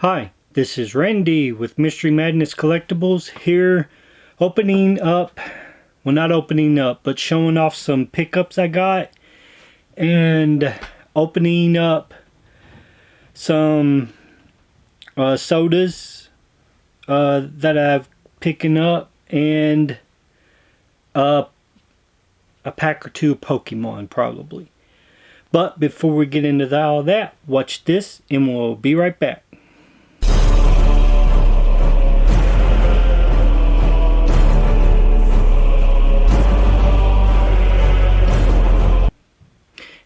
Hi, this is Randy with Mystery Madness Collectibles here, opening up, well, not opening up, but showing off some pickups I got and opening up some sodas that I've picking up and a pack or two of Pokemon probably. But before we get into all that, watch this and we'll be right back.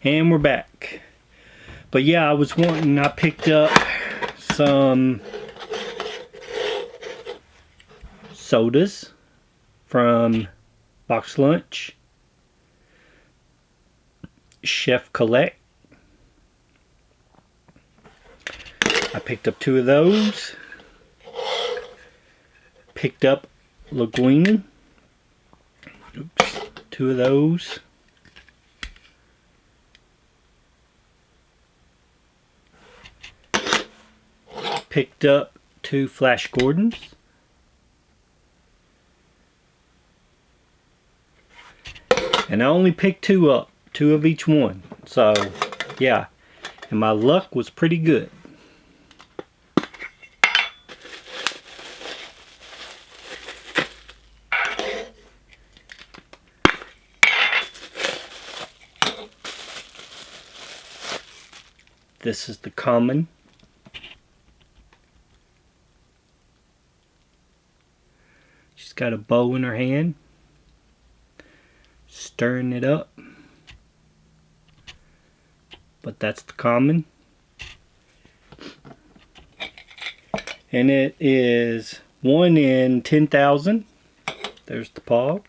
And we're back. But yeah, I picked up some sodas from Box Lunch, Chef Collect. I picked up two of those. Picked up Linguini. Oops, two of those. Picked up two Flash Gordons. And I only picked two up, two of each one. So, yeah. And my luck was pretty good. This is the common. She's got a bow in her hand, stirring it up. But that's the common. And it is 1 in 10,000. There's the Pog.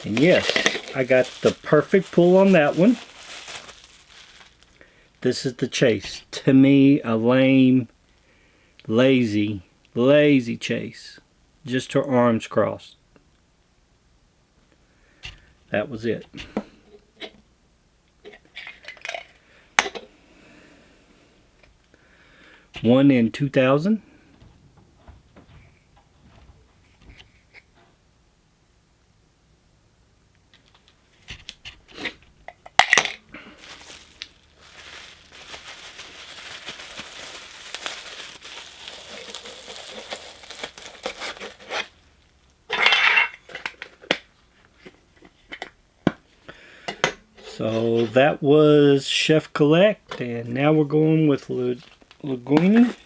And yes, I got the perfect pull on that one. This is the chase. To me, a lame, lazy chase. Just her arms crossed. That was it. One in 2,000. So that was Chef Collect, and now we're going with Linguini.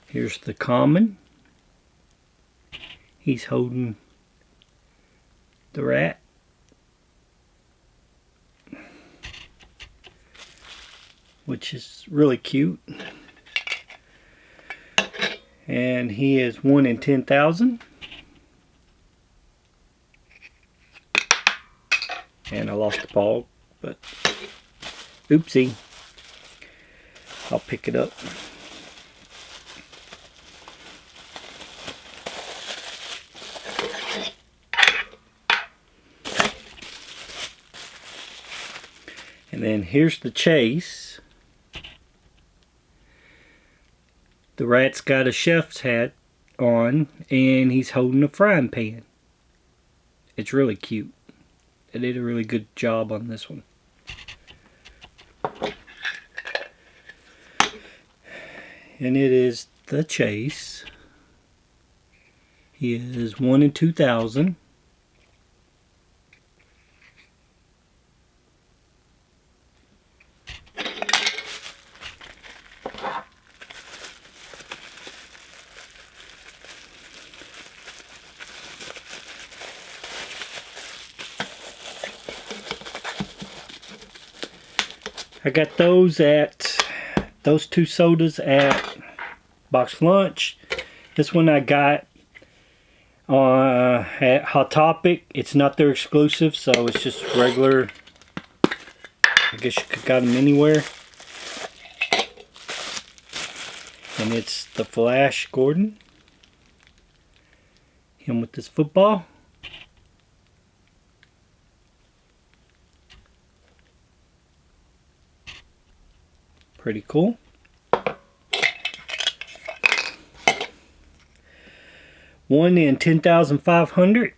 Here's the common. He's holding the rat. Which is really cute. And he is 1 in 10,000. And I lost the ball, but oopsie. I'll pick it up. And then here's the chase. The rat's got a chef's hat on, and he's holding a frying pan. It's really cute. They did a really good job on this one. And it is the chase. He is 1 in 2,000. I got those two sodas at Box Lunch. This one I got At Hot Topic, it's not their exclusive, so it's just regular. I guess you could got them anywhere. And it's the Flash Gordon. Him with this football. Pretty cool. One in 10,500.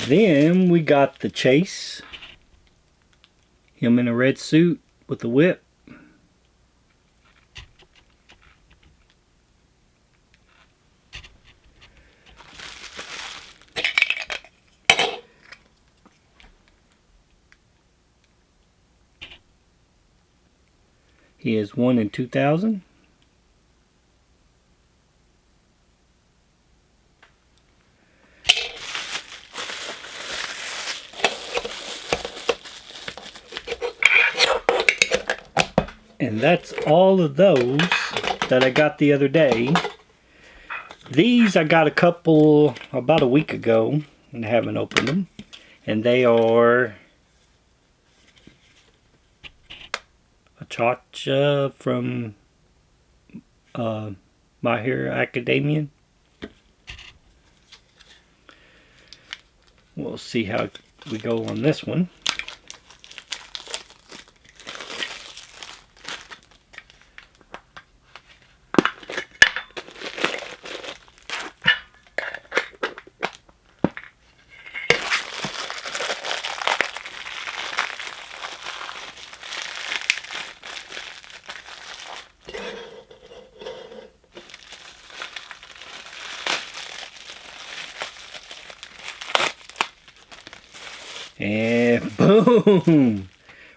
Then we got the Chase. Him in a red suit with a whip. He is 1 in 2,000. And that's all of those that I got the other day. These I got a couple about a week ago and haven't opened them. And they are a Cha-Cha from My Hero Academia. We'll see how we go on this one. And boom!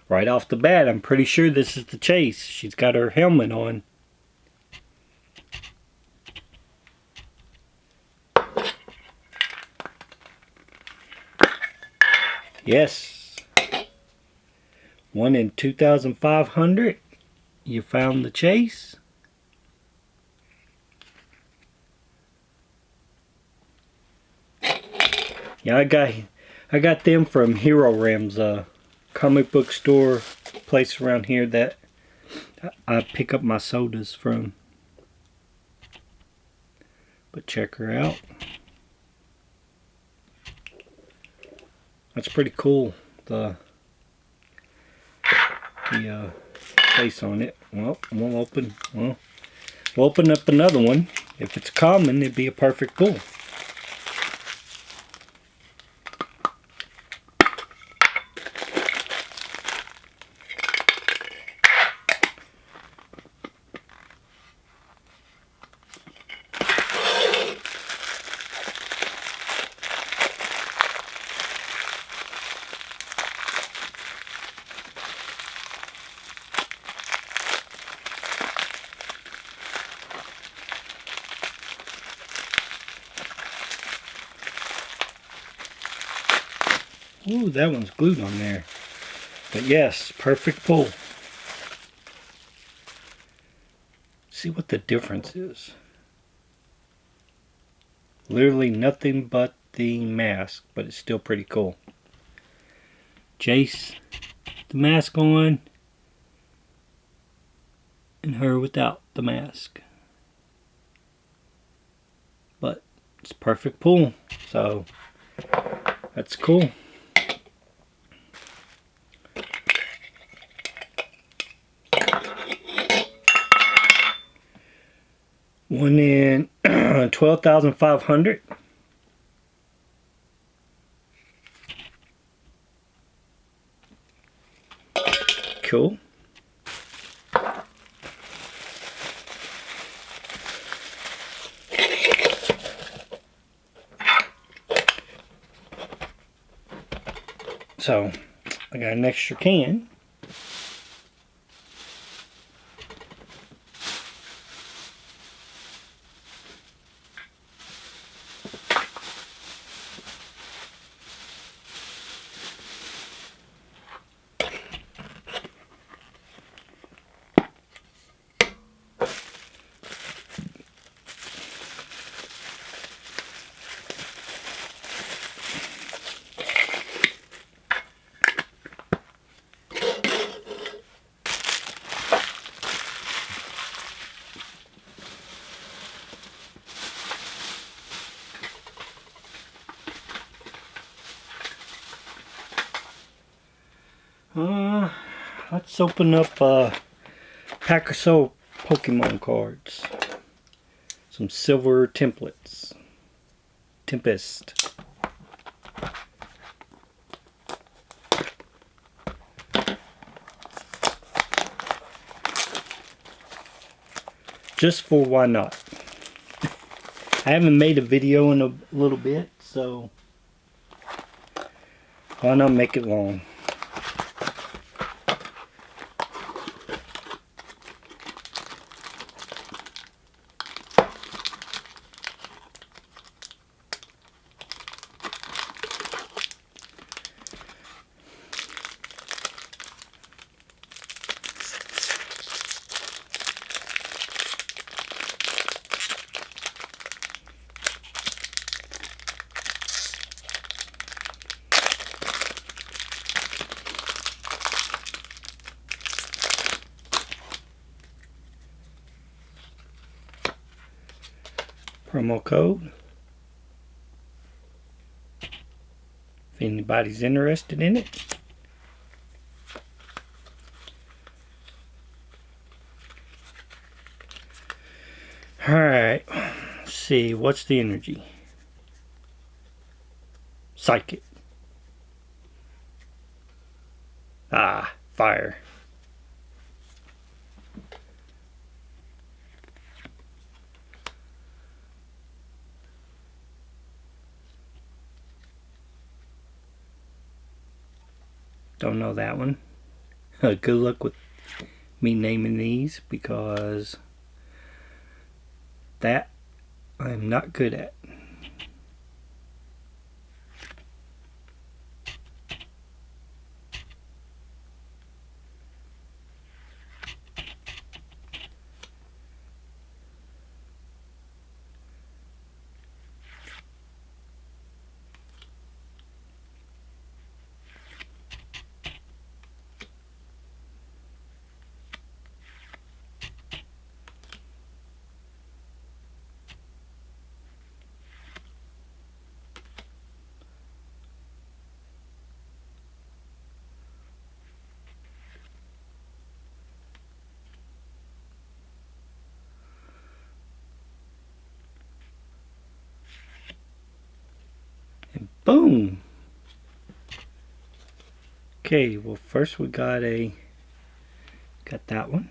Right off the bat, I'm pretty sure this is the Chase. She's got her helmet on. Yes. 1 in 2,500. You found the Chase. Yeah, I got them from Hero Rams, a comic book store place around here that I pick up my sodas from. But check her out. That's pretty cool. The face on it. Well, we'll open up another one. If it's common, it'd be a perfect pull. Ooh, that one's glued on there. But yes, perfect pull. See what the difference is. Literally nothing but the mask, but it's still pretty cool. Jace, the mask on, and her without the mask. But it's perfect pull, so that's cool. One in 12,500. Cool. So I got an extra can. Let's open up a pack or so Pokemon cards. Some silver templates. Tempest. Just for why not. I haven't made a video in a little bit, so why not make it long? Promo code. If anybody's interested in it. Alright. Let's see. What's the energy? Psychic. Ah, fire. Don't know that one. Good luck with me naming these, because that I'm not good at. Boom! Okay, well first we got that one.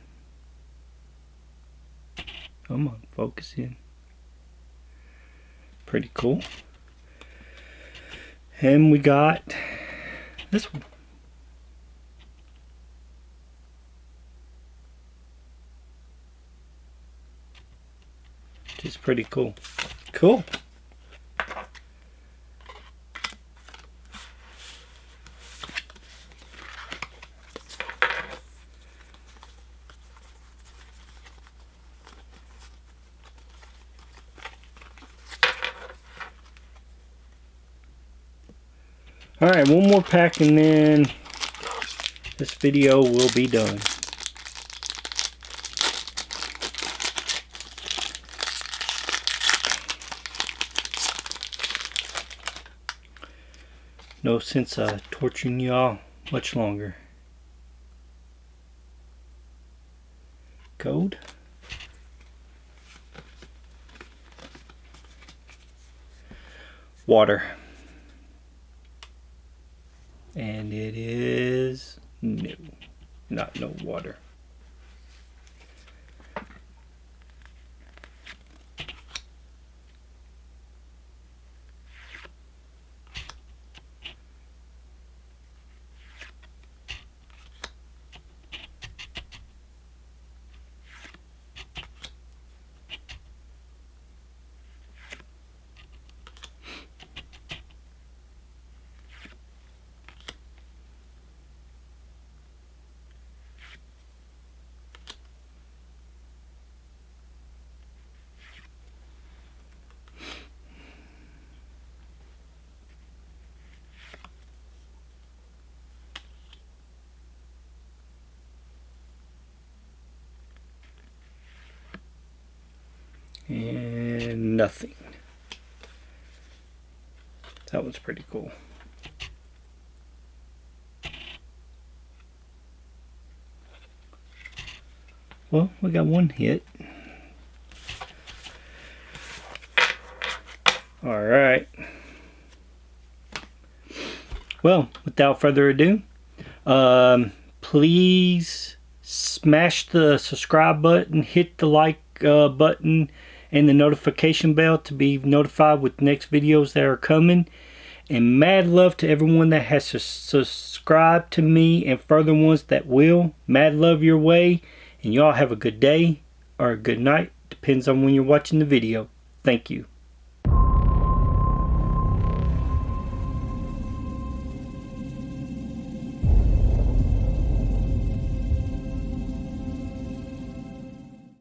Come on, focus in. Pretty cool. And we got this one. Which is pretty cool. Cool. Alright, one more pack and then this video will be done. No sense torturing y'all much longer. Code. Water. And it is no, not no water. And nothing. That was pretty cool. Well, we got one hit. Alright. Well, without further ado, please smash the subscribe button, hit the like button, and the notification bell to be notified with next videos that are coming. And mad love to everyone that has subscribed to me and further ones that will. Mad love your way. And y'all have a good day or a good night. Depends on when you're watching the video. Thank you.